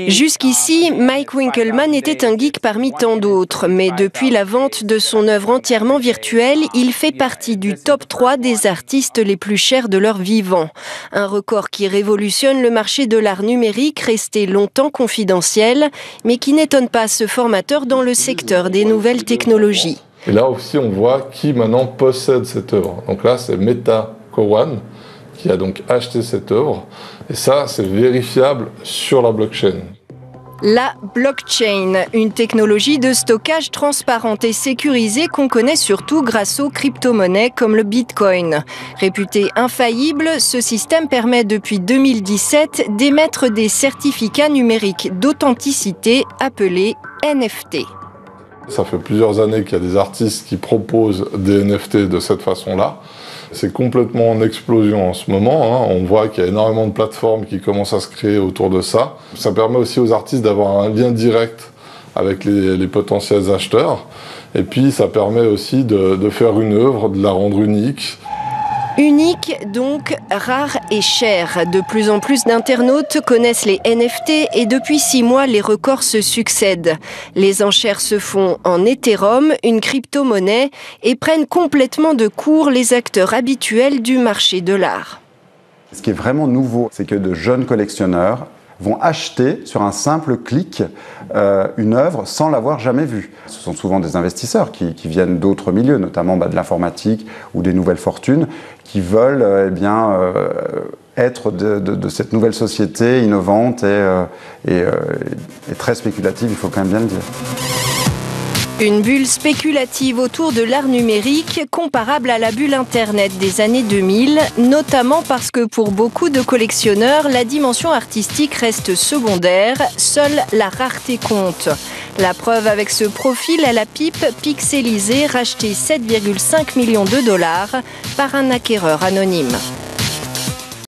Jusqu'ici, Mike Winkelmann était un geek parmi tant d'autres, mais depuis la vente de son œuvre entièrement virtuelle, il fait partie du top 3 des artistes les plus chers de leur vivant. Un record qui révolutionne le marché de l'art numérique, resté longtemps confidentiel, mais qui n'étonne pas ce formateur dans le secteur des nouvelles technologies. Et là aussi, on voit qui maintenant possède cette œuvre. Donc là, c'est Meta Kowan qui a donc acheté cette œuvre. Et ça, c'est vérifiable sur la blockchain. La blockchain, une technologie de stockage transparente et sécurisée qu'on connaît surtout grâce aux crypto-monnaies comme le Bitcoin. Réputé infaillible, ce système permet depuis 2017 d'émettre des certificats numériques d'authenticité appelés NFT. Ça fait plusieurs années qu'il y a des artistes qui proposent des NFT de cette façon-là. C'est complètement en explosion en ce moment. On voit qu'il y a énormément de plateformes qui commencent à se créer autour de ça. Ça permet aussi aux artistes d'avoir un lien direct avec les potentiels acheteurs. Et puis ça permet aussi de faire une œuvre, de la rendre unique. Unique, donc rare et cher. De plus en plus d'internautes connaissent les NFT et depuis 6 mois, les records se succèdent. Les enchères se font en Ethereum, une crypto-monnaie, et prennent complètement de court les acteurs habituels du marché de l'art. Ce qui est vraiment nouveau, c'est que de jeunes collectionneurs vont acheter sur un simple clic une œuvre sans l'avoir jamais vue. Ce sont souvent des investisseurs qui viennent d'autres milieux, notamment de l'informatique ou des nouvelles fortunes, qui veulent être de cette nouvelle société innovante et très spéculative, il faut quand même bien le dire. Une bulle spéculative autour de l'art numérique comparable à la bulle Internet des années 2000, notamment parce que pour beaucoup de collectionneurs, la dimension artistique reste secondaire, seule la rareté compte. La preuve avec ce profil à la pipe pixelisé racheté 7,5 millions de dollars par un acquéreur anonyme.